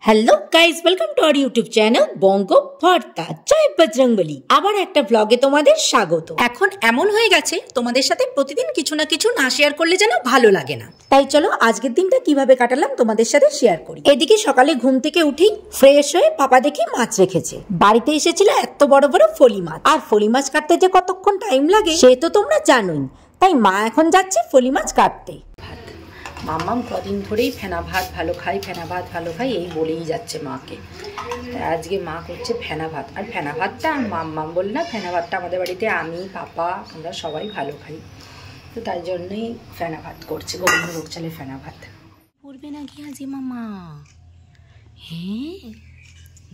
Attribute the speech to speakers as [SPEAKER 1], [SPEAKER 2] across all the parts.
[SPEAKER 1] Hello guys, welcome to our YouTube channel Banga Bharta. জয় বজরংবলী। আবার একটা ব্লগে তোমাদের স্বাগত। এখন এমন হয়ে গেছে তোমাদের সাথে প্রতিদিন কিছু না কিছু না শেয়ার করলে যেন ভালো লাগে না। তাই চলো আজকের দিনটা কিভাবে কাটালাম তোমাদের সাথে শেয়ার করি। এদিকে সকালে ঘুম থেকে উঠেই ফ্রেশ হয়ে পাপা দেখি মাছ রেখেছে। বাড়িতে এসেছিল এত বড় বড় ফলি মাছ, আর ফলি মাছ কাটতে যে কতক্ষণ টাইম লাগে সে তো তোমরা জানোই। তাই মা এখন যাচ্ছে ফলি মাছ কাটতে। মাম্মাম কদিন ধরেই ফেনা ভাত ভালো খাই, ফেনা ভাত ভালো খাই এই বলেই যাচ্ছে মাকে। আজকে মা করছে ফেনা ভাত, আর ফেনা ভাতটা মাম্মাম বলে না, ফেনা ভাতটা আমাদের বাড়িতে আমি পাপা আমরা সবাই ভালো খাই, তো তাই জন্যই ফেনা ভাত করছে, গোবিন্দভোগ চালের ফেনা ভাত। পড়বে নাকি আজকে মামা? হ্যাঁ,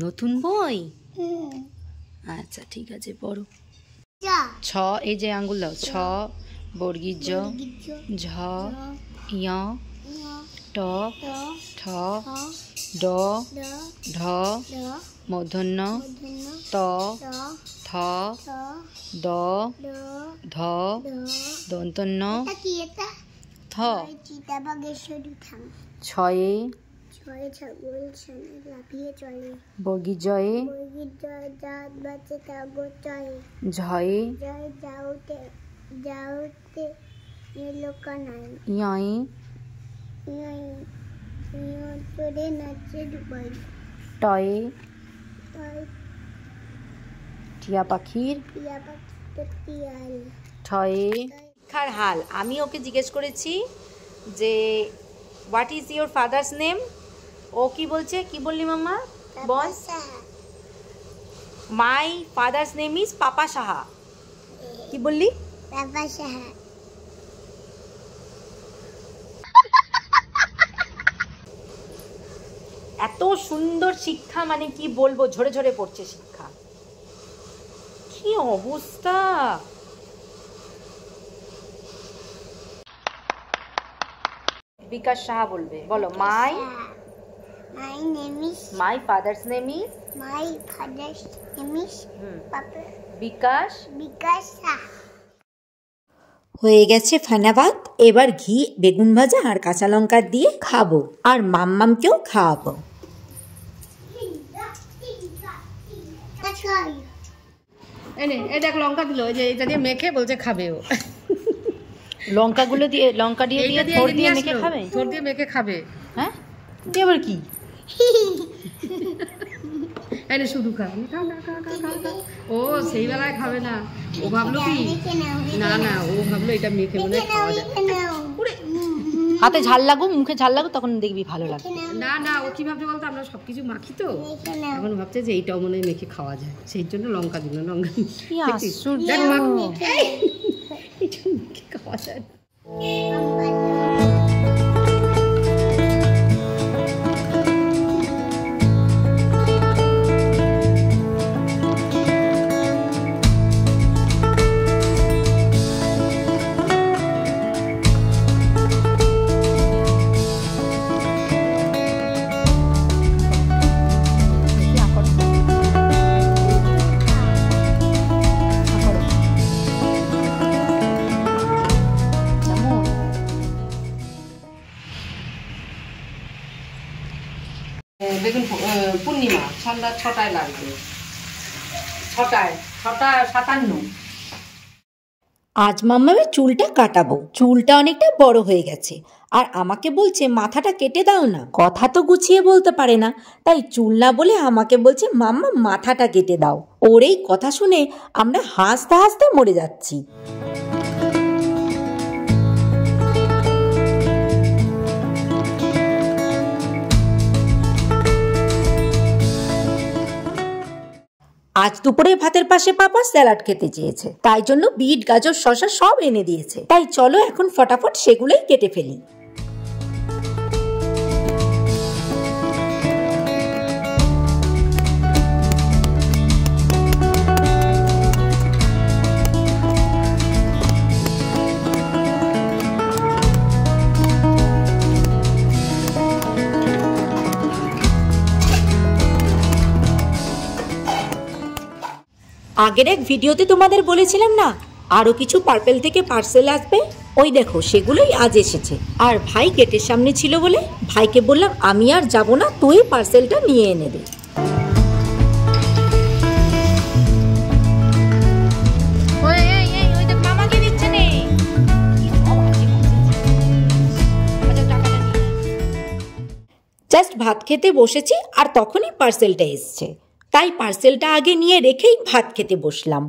[SPEAKER 1] নতুন বই? আচ্ছা ঠিক আছে, পড়ো। ছ, এই যে আঙ্গুল দাও, ছ বর্গীর জ, ঝ য়, ট ঠ ড ঢ মূর্ধন্য ত থ দ ধ দন্তন্য থ। ছয়ে বর্গীর জয়ে, ঝয়ে ইয়ে টয়ে টিয়া পাখির, ঠয়ে খার হাল। আমি ওকে জিজ্ঞেস করেছি যে what is your father's name. ও কি বলছে, কি বললি মাম্মা? বল। My father's name is papa Saha. কি বললি? পাপা সাহা। এত সুন্দর শিক্ষা, মানে কি বলবো, ঝরে ঝরে পড়ছে শিক্ষা। কি অবস্থা! বিকাশ সাহা বলবে, বলো। মাই ফাদার্স নেম ইজ বিকাশ সাহা। হয়ে গেছে ফেনা ভাত। এবার ঘি, বেগুন ভাজা আর কাঁচা লঙ্কা দিয়ে খাবো, আর মাম্মামকেও খাওয়াবো।
[SPEAKER 2] দেখ লঙ্কা দিল, এই যে এটা দিয়ে মেখে বলছে খাবে ও।
[SPEAKER 1] লঙ্কাগুলো দিয়ে, লঙ্কা দিয়ে দিয়ে থোর দিয়ে মেখে খাবে,
[SPEAKER 2] থোর দিয়ে মেখে খাবে।
[SPEAKER 1] হ্যাঁ, দিয়ে আবার কি?
[SPEAKER 2] এনে শুধু খাবে, ও সেই বেলায় খাবে না। ও ভাবলো কি, না না, ও ভাবলো এটা মেখে মনে খাওয়া যায়।
[SPEAKER 1] হাতে ঝাল লাগুক, মুখে ঝাল লাগুক, তখন দেখবি ভালো লাগে।
[SPEAKER 2] না না, ও কি ভাবছে বলতো, আমরা সবকিছু মাখি তো, এখন ভাবছে যে এইটাও মনে হয় মেখে খাওয়া যায়, সেই জন্য লঙ্কা দিল। লঙ্কা মেখে খাওয়া যায়। বেগুন পূর্ণিমা, সন্ধ্যা 6টায় লাগবে, 6:57।
[SPEAKER 1] আজ মাম্মামের চুলটা কাটাবো। চুলটা অনেকটা বড় হয়ে গেছে, আর আমাকে বলছে মাথাটা কেটে দাও না। কথা তো গুছিয়ে বলতে পারে না, তাই চুল না বলে আমাকে বলছে মাম্মা মাথাটা কেটে দাও। ওর এই কথা শুনে আমরা হাসতে হাসতে মরে যাচ্ছি। আজ দুপুরে ভাতের পাশে পাপা স্যালাড খেতে চেয়েছে, তাই জন্য বিট, গাজর, শসা সব এনে দিয়েছে। তাই চলো এখন ফটাফট সেগুলোই কেটে ফেলি। আগের এক ভিডিওতে তোমাদের বলেছিলাম না, আরো কিছু পার্পেল থেকে পার্সেল আসবে। ওই দেখো সেগুলোই আজ এসেছে। আর ভাই গেটের সামনে ছিল বলে ভাইকে বললাম আমি আর যাব না, তুই পার্সেলটা নিয়ে এনে দে। জাস্ট ভাত খেতে বসেছি আর তখনই পার্সেলটা এসছে, তাই পার্সেলটা আগে নিয়ে রেখেই ভাত খেতে বসলাম।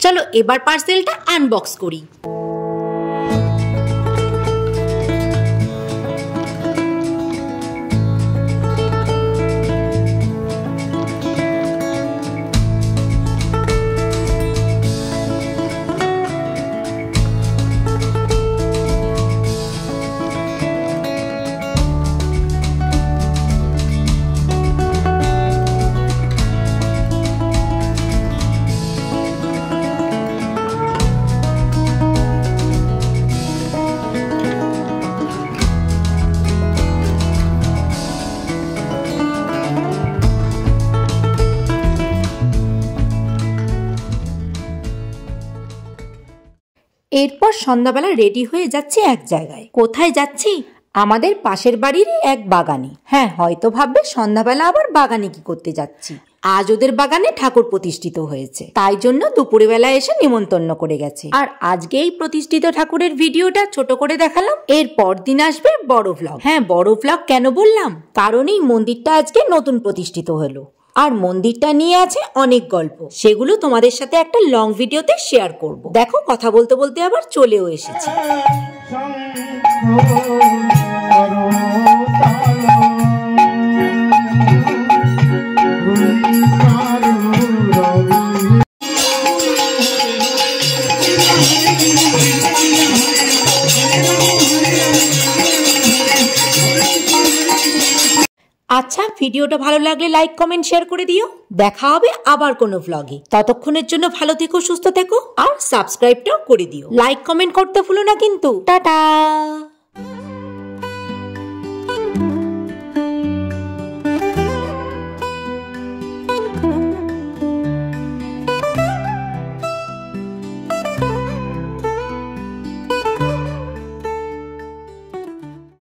[SPEAKER 1] চলো এবার পার্সেলটা আনবক্স করি। এরপর সন্ধ্যাবেলা রেডি হয়ে যাচ্ছি এক জায়গায়। কোথায় যাচ্ছি? আমাদের পাশের বাড়ির এক বাগানে। হ্যাঁ, হয়তো ভাববে সন্ধ্যাবেলা আবার বাগানে কি করতে যাচ্ছি। আজ ওদের বাগানে ঠাকুর প্রতিষ্ঠিত হয়েছে, তাই জন্য দুপুরে বেলা এসে নিমন্ত্রণ করে গেছে। আর আজকে এই প্রতিষ্ঠিত ঠাকুরের ভিডিওটা ছোট করে দেখালাম। এর পরদিন আসবে বড় ভ্লগ। হ্যাঁ, বড় ভ্লগ কেন বললাম? কারণ এই মন্দিরটা আজকে নতুন প্রতিষ্ঠিত হলো আর মন্দিরটা নিয়ে আছে অনেক গল্প, সেগুলো তোমাদের সাথে একটা লং ভিডিওতে শেয়ার করব। দেখো কথা বলতে বলতে আবার চলেও এসেছি। আচ্ছা, ভিডিওটা ভালো লাগলে লাইক কমেন্ট শেয়ার করে দিও। দেখা হবে আবার কোনো ভ্লগে। ততক্ষণের জন্য ভালো থেকো, সুস্থ থেকো আর সাবস্ক্রাইবটাও করে দিও। লাইক কমেন্ট করতে ভুলো না কিন্তু। টাটা।